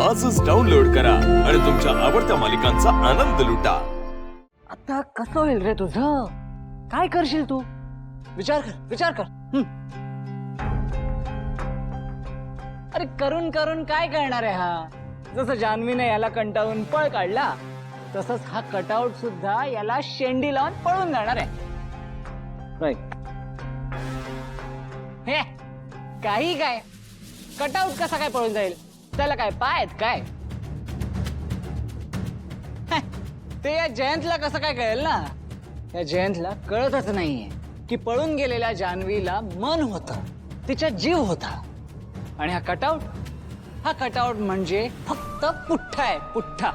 आजच डाउनलोड करा आणि तुमच्या आवडत्या मालिकांचा आनंद लुटा। आता कसं होईल रे तुझं? काय करशील तू? विचार कर अरे करून करून काय करणार आहे हा? जसं जान्हवीने याला कंटाळून पळ काढला तसंच हा कटआउट सुद्धा याला शेंडी लावून पळून जाणार आहे। राईट? हे काही काय कटआउट कसा काय पळून जाईल? त्याला काय पाय आहेत काय? ते या जयंतला कसं काय कळेल ना? या जयंतला कळतच नाहीये की पळून गेलेल्या जान्हवीला मन होतं, तिचा जीव होता आणि हा कटआउट म्हणजे फक्त पुठ्ठा आहे, पुठ्ठा।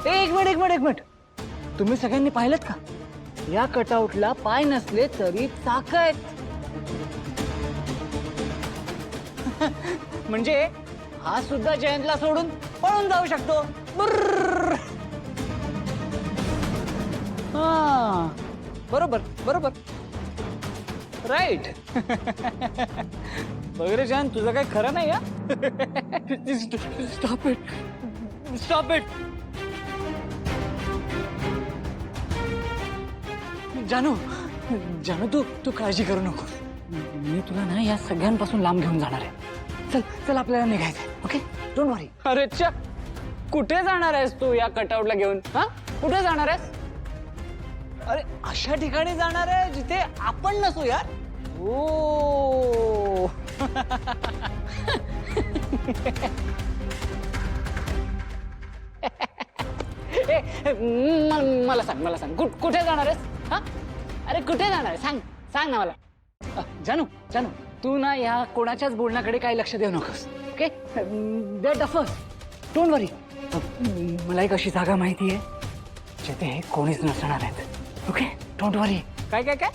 एक मिनिट तुम्ही सगळ्यांनी पाहिलं का? या कटआउटला पाय नसले तरी चाक आहेत। म्हणजे हा सुद्धा जयंतला सोडून पळून जाऊ शकतो। बुर्र। हा बरोबर राईट। वगैरे जयंत तुझं काही खरं नाही। स्टॉप इट जानू तू काळजी करू नको। मी तुला ना या सगळ्यांपासून लांब घेऊन जाणार आहे। चल आपल्याला निघायचंय। ओके डोंट वरी। अरे च कुठे जाणार आहेस तू या कटआउटला घेऊन? हा कुठे जाणार आहेस? अरे अशा ठिकाणी जाणार आहे जिथे आपण नसू यार। ओ मला सांग कुठे जाणार आहेस? हा अरे कुठे जाणार आहे? सांग ना मला। जानू तू ना या कोणाच्याच बोलण्याकडे काही लक्ष देऊ नकोस। Okay that the first don't worry. मला एक अशी जागा माहिती आहे जिथे हे कोणीच नसणार आहेत। ओके डोंट वरी। काय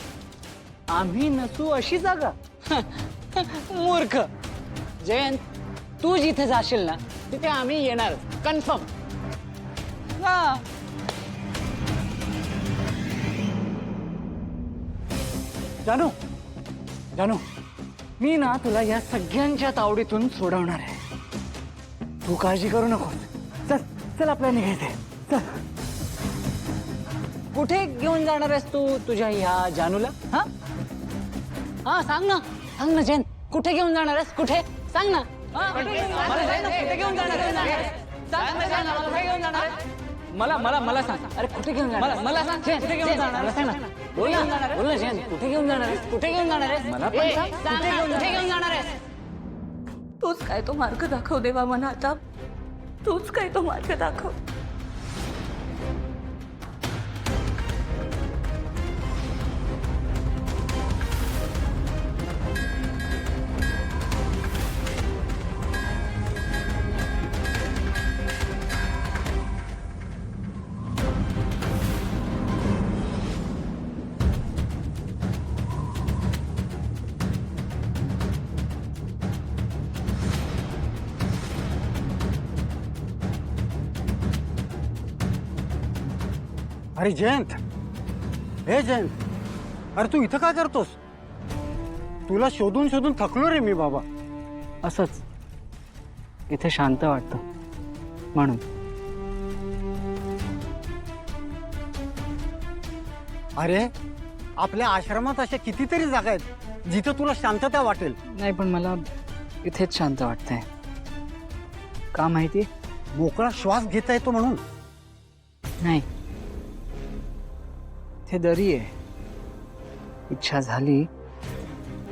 आम्ही नसू अशी जागा? मूर्ख जयंत, तू जिथे जाशील ना तिथे आम्ही येणार कन्फर्म। हा जानू मी ना तुला या सगळ्यांच्या तावडीतून सोडवणार आहे। तू काळजी करू नको। चल आपल्याला निघायचंय। चल कुठे घेऊन जाणार आहेस तू तुझ्या या जानूला? हा सांग ना जयंत, कुठे घेऊन जाणार आहेस? कुठे सांग ना। कुठे घेऊन जाणार आहेस? मला सांग। अरे कुठे घेऊन जाणार? मला सांग कुठे घेऊन जाणार? सांग ना। बोल ना जयंत, कुठे घेऊन जाणार आहेस? कुठे घेऊन जाणार आहेस? मला पण सांग कुठे घेऊन जाणार आहेस? तूच काय तो मार्ग दाखव देवा मला आता। तूच काय तो मार्ग दाखव। अरे जयंत, हे जयंत, अरे तू इथं काय करतोस? तुला शोधून शोधून थकलो रे मी बाबा। असंच इथे शांत वाटतं म्हणून। अरे आपल्या आश्रमात अशा कितीतरी जागा आहेत जिथं तुला शांतता वाटेल। नाही पण मला इथेच शांत वाटतंय। का माहिती? मोकळा श्वास घेता येतो म्हणून। नाही ते दरी आहे। इच्छा झाली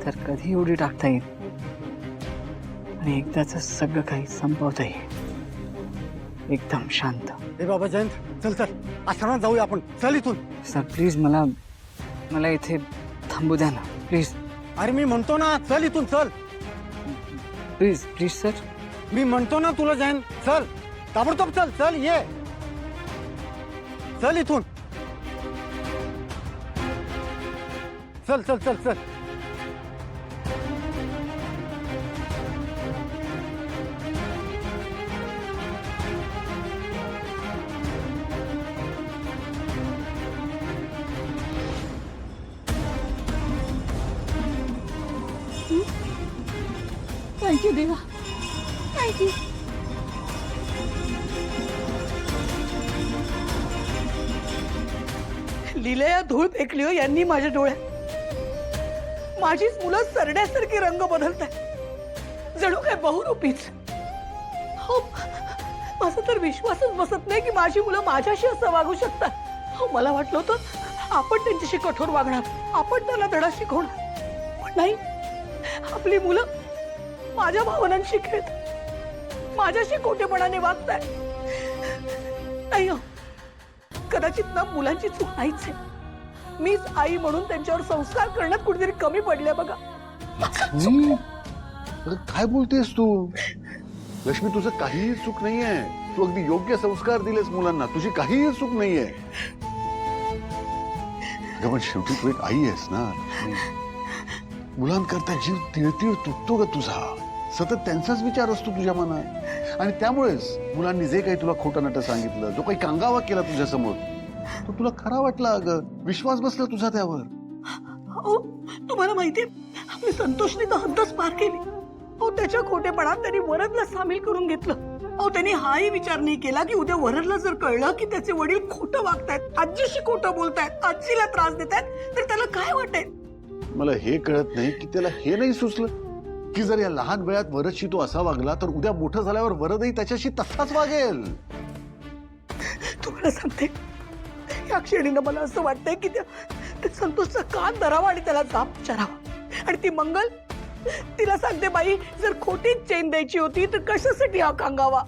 तर कधी उडी टाकता येईल आणि एकदाच सगळं काही संपवता येईल एकदम शांत। ए बाबा जयंत, चल आश्रमात जाऊया आपण। चल इथून। सर प्लीज मला इथे थांबू द्या ना प्लीज। अरे मी म्हणतो ना चल इथून, चल प्लीज सर। मी म्हणतो ना तुला जयंत, चल ताबडतोब चल ये। चल इथून, चल। थँक्यू देवा, थँक्यू. लिलया धूळ फेकली हो यांनी माझ्या डोळ्यात. माझीच मुलं सरण्यासारखी रंग बदलतात, जणू काय बहुरूपीच. हो, माझा तर विश्वासच बसत नाही की माझी मुलं माझ्याशी असं वागू शकतात. हो, मला वाटलं होतं आपण त्यांच्याशी कठोर वागणार, आपण त्यांना धडा शिकवणार, पण नाही. आपली मुलं माझ्या भावनांशी खेळत, माझ्याशी खोटेपणाने वागताय. नाही हो, कदाचित ना मुलांची चूक नाहीच आहे. मीच आई म्हणून त्यांच्यावर संस्कार करण्यात कुठेतरी कमी पडले बघा. अरे काय बोलतेस तू लक्ष्मी? तुझं काहीही चूक नाहीये. तू अगदी योग्य संस्कार दिलेस मुलांना, तुझी काहीही चूक नाहीये. अगं पण शेवटी तू एक आई आहेस ना. मुलांकरता जीव तिळतिळ तुटतो ग तुझा. सतत त्यांचाच विचार असतो तुझ्या मनात, आणि त्यामुळेच मुलांनी जे काही तुला खोटं नाटं सांगितलं, जो काही कांगावा केला तुझ्या समोर, तो तुला खरा वाटला. अगं विश्वास बसला तुझा त्यावर. हो, तुम्हाला माहितीये आपली संतोषने तर हद्दच पार केली. हो, त्याच्या खोटेपणात त्यांनी वरदला सामील करून घेतलं. हो, त्यांनी हाही विचार नाही केला की उद्या वरदला जर कळलं की त्याचे वडील खोटं वागतायत, आजीशी खोटं बोलतायत, आजीला त्रास देतायत, तर त्याला काय वाटेल. मला हे कळत नाही की त्याला हे नाही सुचलं की जर या लहान वयात वरदशी तो असा वागला तर उद्या मोठं झाल्यावर वरदही त्याच्याशी तसाच वागेल. तुम्हाला सांगते, या क्षणीनं मला असं वाटतंय की त्या संतोषचा कान धरावा आणि त्याला जाब विचारावा. आणि ती मंगल तिला सांगते, बाई जर खोटीच चेन द्यायची होती तर कशासाठी हा कांगावा.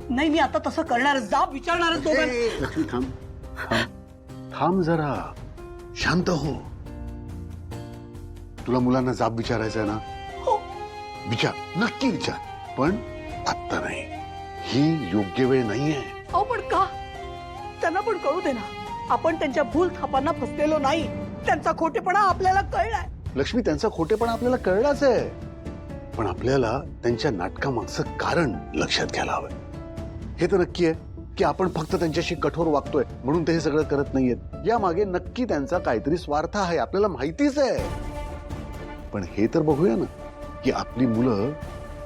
नाही, मी आता तसं करणार, जाब विचारणारच दोघांना. लक्ष्मी थांब थांब थांब जरा, शांत हो. तुला मुलांना जाब विचारायचा आहे ना? हो, विचार, नक्की विचार, पण आत्ता नाही. ही योग्य वेळ नाहीये. अहो पण का? त्यांना पण कळू दे ना, आपण त्यांच्या भूल थापांना फसलेलो नाही. त्यांचा खोटेपणा आपल्याला कळलाय. लक्ष्मी, त्यांचा खोटेपणा आपल्याला कळलाच आहे, पण आपल्याला त्यांच्या नाटकामागचं कारण लक्षात घ्यायला हवं. हे तर नक्की आहे की आपण फक्त त्यांच्याशी कठोर वागतोय म्हणून ते हे सगळं करत नाहीयेत. या मागे नक्की त्यांचा काहीतरी स्वार्थ आहे, आपल्याला माहितीच आहे. पण हे तर बघूया ना की आपली मुलं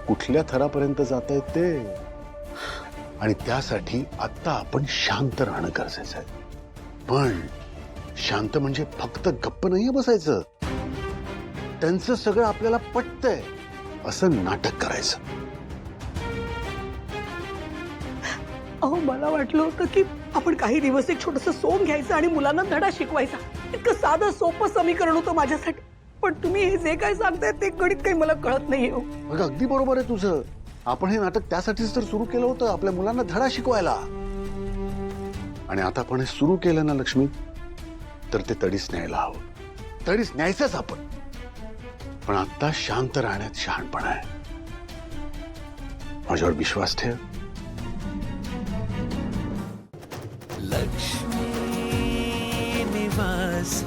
कुठल्या थरापर्यंत जात आहेत ते. आणि त्यासाठी आता आपण शांत राहणं गरजेचं आहे. पण शांत म्हणजे फक्त गप्प नाहीये बसायचं. त्यांचं सगळं आपल्याला पटतंय असं नाटक करायचं. अहो, मला वाटलं होतं की आपण काही दिवस एक छोटस सोंग घ्यायचं आणि मुलांना धडा शिकवायचा. इतकं साधं सोपं समीकरण होतं माझ्यासाठी. पण तुम्ही हे जे काय सांगताय ते गणित काही मला कळत नाहीये. अगं अगदी बरोबर आहे तुझं. आपण हे नाटक त्यासाठीच तर सुरू केलं होतं, आपल्या मुलांना धडा शिकवायला. आणि आता आपण हे सुरू केलं ना लक्ष्मी, तर ते तडीस न्यायला हवं. तडीस न्यायचंच आपण, पण आता शांत राहण्यात शहाणपणा आहे. माझ्यावर विश्वास ठेव. लक्ष्मी निवास